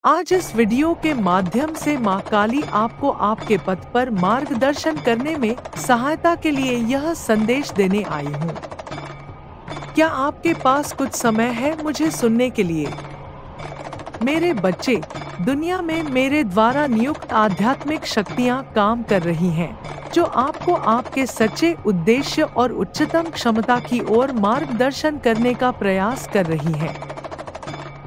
आज इस वीडियो के माध्यम से माँ काली आपको आपके पथ पर मार्गदर्शन करने में सहायता के लिए यह संदेश देने आई हूँ। क्या आपके पास कुछ समय है मुझे सुनने के लिए? मेरे बच्चे, दुनिया में मेरे द्वारा नियुक्त आध्यात्मिक शक्तियाँ काम कर रही हैं, जो आपको आपके सच्चे उद्देश्य और उच्चतम क्षमता की ओर मार्गदर्शन करने का प्रयास कर रही हैं।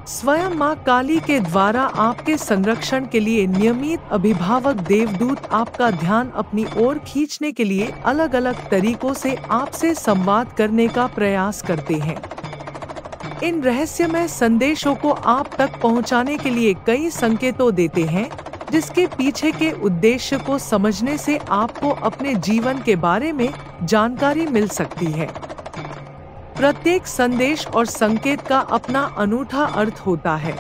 स्वयं माँ काली के द्वारा आपके संरक्षण के लिए नियमित अभिभावक देवदूत आपका ध्यान अपनी ओर खींचने के लिए अलग अलग तरीकों से आपसे संवाद करने का प्रयास करते हैं। इन रहस्यमय संदेशों को आप तक पहुंचाने के लिए कई संकेतों देते हैं, जिसके पीछे के उद्देश्य को समझने से आपको अपने जीवन के बारे में जानकारी मिल सकती है। प्रत्येक संदेश और संकेत का अपना अनूठा अर्थ होता है,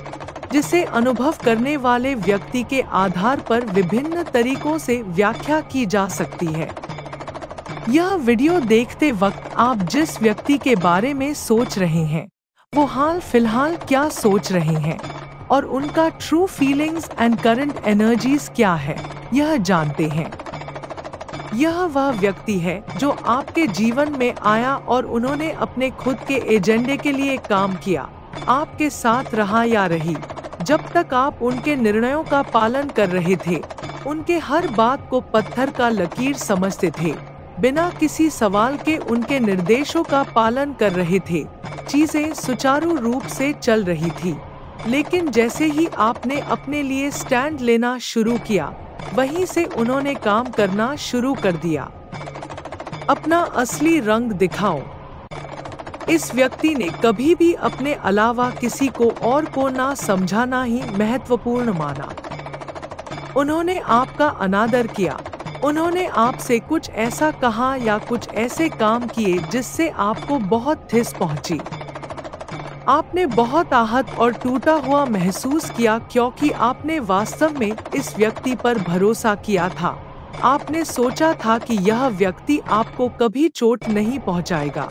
जिसे अनुभव करने वाले व्यक्ति के आधार पर विभिन्न तरीकों से व्याख्या की जा सकती है। यह वीडियो देखते वक्त आप जिस व्यक्ति के बारे में सोच रहे हैं, वो हाल फिलहाल क्या सोच रहे हैं और उनका true feelings and current energies क्या है, यह जानते हैं। यह वह व्यक्ति है जो आपके जीवन में आया और उन्होंने अपने खुद के एजेंडे के लिए काम किया, आपके साथ रहा या रही, जब तक आप उनके निर्णयों का पालन कर रहे थे, उनके हर बात को पत्थर का लकीर समझते थे, बिना किसी सवाल के उनके निर्देशों का पालन कर रहे थे। चीजें सुचारू रूप से चल रही थी, लेकिन जैसे ही आपने अपने लिए स्टैंड लेना शुरू किया, वहीं से उन्होंने काम करना शुरू कर दिया। अपना असली रंग दिखाओ। इस व्यक्ति ने कभी भी अपने अलावा किसी को और को ना समझाना ही महत्वपूर्ण माना। उन्होंने आपका अनादर किया। उन्होंने आपसे कुछ ऐसा कहा या कुछ ऐसे काम किए जिससे आपको बहुत ठेस पहुंची। आपने बहुत आहत और टूटा हुआ महसूस किया क्योंकि आपने वास्तव में इस व्यक्ति पर भरोसा किया था। आपने सोचा था कि यह व्यक्ति आपको कभी चोट नहीं पहुंचाएगा।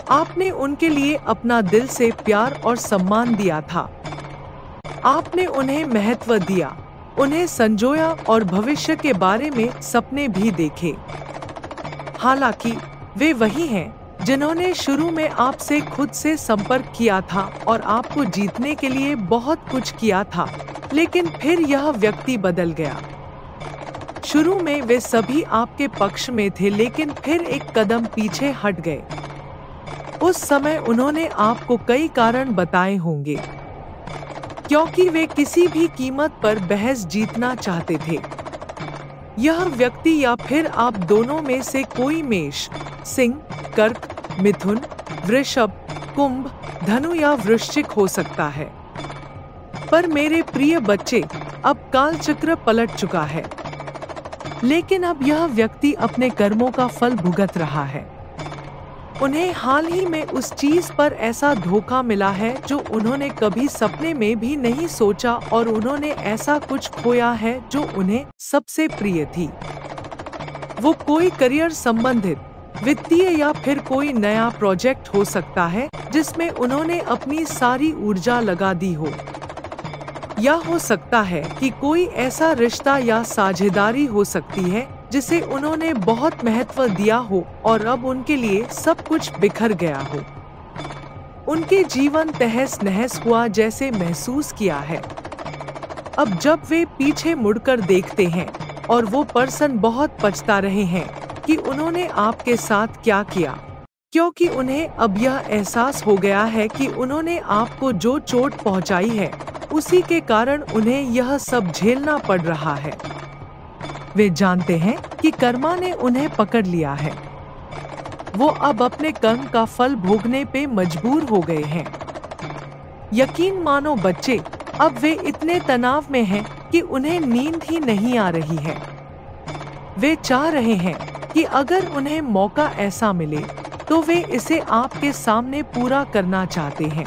आपने उनके लिए अपना दिल से प्यार और सम्मान दिया था। आपने उन्हें महत्व दिया, उन्हें संजोया और भविष्य के बारे में सपने भी देखे। हालांकि वे वही हैं जिन्होंने शुरू में आपसे खुद से संपर्क किया था और आपको जीतने के लिए बहुत कुछ किया था, लेकिन फिर यह व्यक्ति बदल गया। शुरू में वे सभी आपके पक्ष में थे, लेकिन फिर एक कदम पीछे हट गए। उस समय उन्होंने आपको कई कारण बताए होंगे, क्योंकि वे किसी भी कीमत पर बहस जीतना चाहते थे। यह व्यक्ति या फिर आप दोनों में से कोई मेष, सिंह, कर्क, मिथुन, वृषभ, कुंभ, धनु या वृश्चिक हो सकता है। पर मेरे प्रिय बच्चे, अब कालचक्र पलट चुका है, लेकिन अब यह व्यक्ति अपने कर्मों का फल भुगत रहा है। उन्हें हाल ही में उस चीज पर ऐसा धोखा मिला है जो उन्होंने कभी सपने में भी नहीं सोचा, और उन्होंने ऐसा कुछ खोया है जो उन्हें सबसे प्रिय थी। वो कोई करियर संबंधित, वित्तीय या फिर कोई नया प्रोजेक्ट हो सकता है जिसमें उन्होंने अपनी सारी ऊर्जा लगा दी हो, या हो सकता है कि कोई ऐसा रिश्ता या साझेदारी हो सकती है जिसे उन्होंने बहुत महत्व दिया हो और अब उनके लिए सब कुछ बिखर गया हो। उनके जीवन तहस नहस हुआ जैसे महसूस किया है। अब जब वे पीछे मुड़कर देखते हैं और वो पर्सन बहुत पछता रहे हैं कि उन्होंने आपके साथ क्या किया, क्योंकि उन्हें अब यह एहसास हो गया है कि उन्होंने आपको जो चोट पहुंचाई है, उसी के कारण उन्हें यह सब झेलना पड़ रहा है। वे जानते हैं कि कर्मा ने उन्हें पकड़ लिया है। वो अब अपने कर्म का फल भोगने पे मजबूर हो गए हैं। यकीन मानो बच्चे, अब वे इतने तनाव में हैं कि उन्हें नींद ही नहीं आ रही है। वे चाह रहे हैं कि अगर उन्हें मौका ऐसा मिले तो वे इसे आपके सामने पूरा करना चाहते हैं।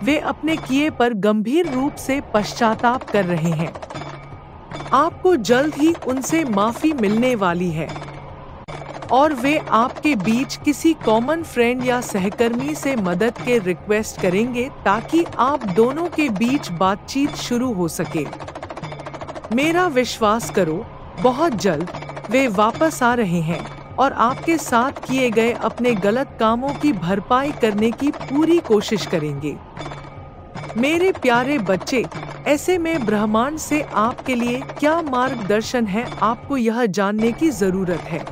वे अपने किए पर गंभीर रूप से पश्चाताप कर रहे हैं। आपको जल्द ही उनसे माफी मिलने वाली है। और वे आपके बीच किसी कॉमन फ्रेंड या सहकर्मी से मदद के रिक्वेस्ट करेंगे ताकि आप दोनों के बीच बातचीत शुरू हो सके। मेरा विश्वास करो, बहुत जल्द वे वापस आ रहे हैं और आपके साथ किए गए अपने गलत कामों की भरपाई करने की पूरी कोशिश करेंगे। मेरे प्यारे बच्चे, ऐसे में ब्रह्मांड से आपके लिए क्या मार्गदर्शन है, आपको यह जानने की जरूरत है।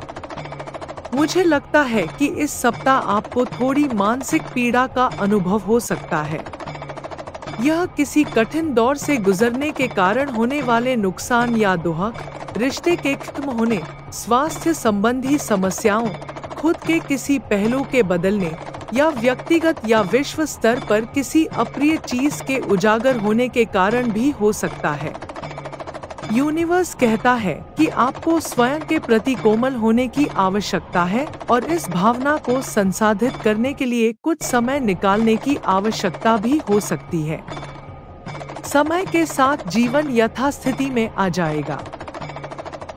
मुझे लगता है कि इस सप्ताह आपको थोड़ी मानसिक पीड़ा का अनुभव हो सकता है। यह किसी कठिन दौर से गुजरने के कारण होने वाले नुकसान या दुख, रिश्ते के खत्म होने, स्वास्थ्य संबंधी समस्याओं, खुद के किसी पहलू के बदलने या व्यक्तिगत या विश्व स्तर पर किसी अप्रिय चीज के उजागर होने के कारण भी हो सकता है। यूनिवर्स कहता है कि आपको स्वयं के प्रति कोमल होने की आवश्यकता है और इस भावना को संसाधित करने के लिए कुछ समय निकालने की आवश्यकता भी हो सकती है। समय के साथ जीवन यथास्थिति में आ जाएगा।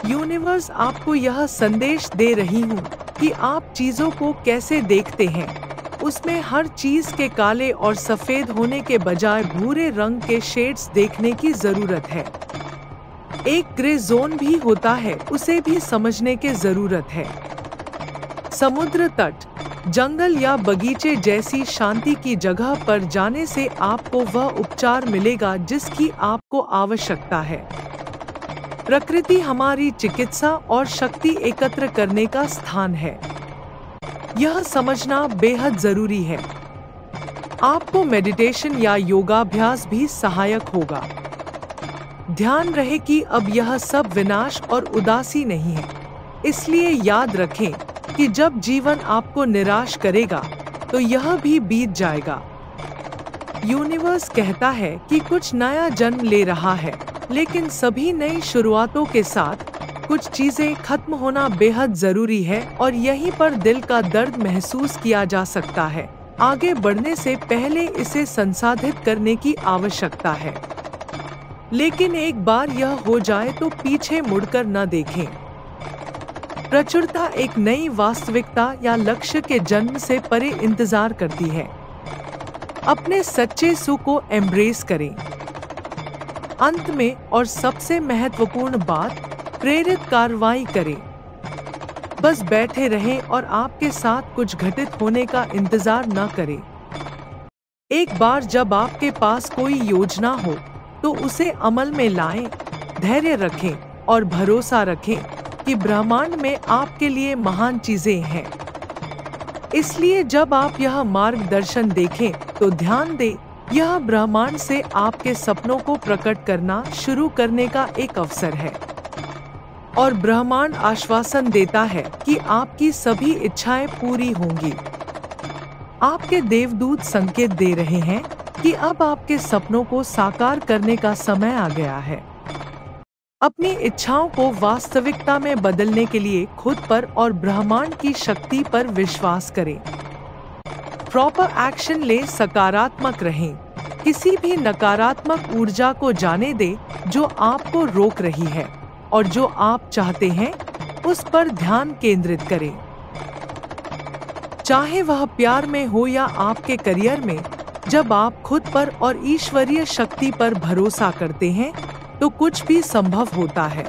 यूनिवर्स आपको यह संदेश दे रही हूँ कि आप चीजों को कैसे देखते हैं, उसमें हर चीज के काले और सफेद होने के बजाय भूरे रंग के शेड्स देखने की जरूरत है। एक ग्रे जोन भी होता है, उसे भी समझने की जरूरत है। समुद्र तट, जंगल या बगीचे जैसी शांति की जगह पर जाने से आपको वह उपचार मिलेगा जिसकी आपको आवश्यकता है। प्रकृति हमारी चिकित्सा और शक्ति एकत्र करने का स्थान है। यह समझना बेहद जरूरी है। आपको मेडिटेशन या योगाभ्यास भी सहायक होगा। ध्यान रहे कि अब यह सब विनाश और उदासी नहीं है। इसलिए याद रखें कि जब जीवन आपको निराश करेगा तो यह भी बीत जाएगा। यूनिवर्स कहता है कि कुछ नया जन्म ले रहा है, लेकिन सभी नई शुरुआतों के साथ कुछ चीजें खत्म होना बेहद जरूरी है और यहीं पर दिल का दर्द महसूस किया जा सकता है। आगे बढ़ने से पहले इसे संसाधित करने की आवश्यकता है। लेकिन एक बार यह हो जाए तो पीछे मुड़कर न देखें। प्रचुरता एक नई वास्तविकता या लक्ष्य के जन्म से परे इंतजार करती है। अपने सच्चे सुख को एम्ब्रेस करें। अंत में और सबसे महत्वपूर्ण बात, प्रेरित कार्रवाई करें। बस बैठे रहें और आपके साथ कुछ घटित होने का इंतजार न करें। एक बार जब आपके पास कोई योजना हो तो उसे अमल में लाएं, धैर्य रखें और भरोसा रखें कि ब्रह्मांड में आपके लिए महान चीजें हैं। इसलिए जब आप यह मार्गदर्शन देखें तो ध्यान दें, यह ब्रह्मांड से आपके सपनों को प्रकट करना शुरू करने का एक अवसर है। और ब्रह्मांड आश्वासन देता है कि आपकी सभी इच्छाएं पूरी होंगी। आपके देवदूत संकेत दे रहे हैं कि अब आपके सपनों को साकार करने का समय आ गया है। अपनी इच्छाओं को वास्तविकता में बदलने के लिए खुद पर और ब्रह्मांड की शक्ति पर विश्वास करें। प्रॉपर एक्शन ले, सकारात्मक रहें। किसी भी नकारात्मक ऊर्जा को जाने दें जो आपको रोक रही है और जो आप चाहते हैं उस पर ध्यान केंद्रित करें। चाहे वह प्यार में हो या आपके करियर में, जब आप खुद पर और ईश्वरीय शक्ति पर भरोसा करते हैं तो कुछ भी संभव होता है।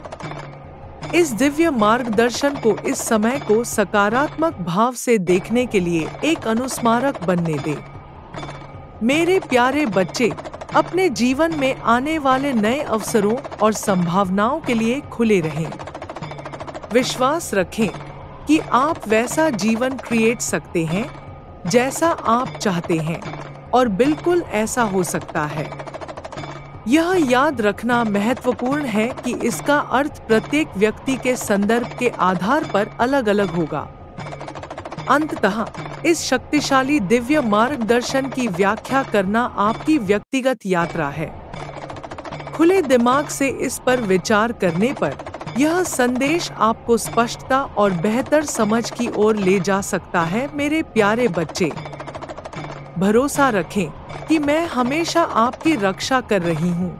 इस दिव्य मार्गदर्शन को, इस समय को सकारात्मक भाव से देखने के लिए एक अनुस्मारक बनने दें। मेरे प्यारे बच्चे, अपने जीवन में आने वाले नए अवसरों और संभावनाओं के लिए खुले रहें। विश्वास रखें कि आप वैसा जीवन क्रिएट सकते हैं जैसा आप चाहते हैं और बिल्कुल ऐसा हो सकता है। यह याद रखना महत्वपूर्ण है कि इसका अर्थ प्रत्येक व्यक्ति के संदर्भ के आधार पर अलग-अलग होगा। अंततः इस शक्तिशाली दिव्य मार्गदर्शन की व्याख्या करना आपकी व्यक्तिगत यात्रा है। खुले दिमाग से इस पर विचार करने पर यह संदेश आपको स्पष्टता और बेहतर समझ की ओर ले जा सकता है। मेरे प्यारे बच्चे, भरोसा रखें कि मैं हमेशा आपकी रक्षा कर रही हूँ,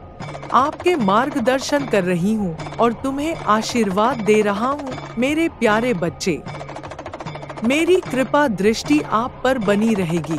आपके मार्गदर्शन कर रही हूँ और तुम्हें आशीर्वाद दे रहा हूँ। मेरे प्यारे बच्चे, मेरी कृपा दृष्टि आप पर बनी रहेगी।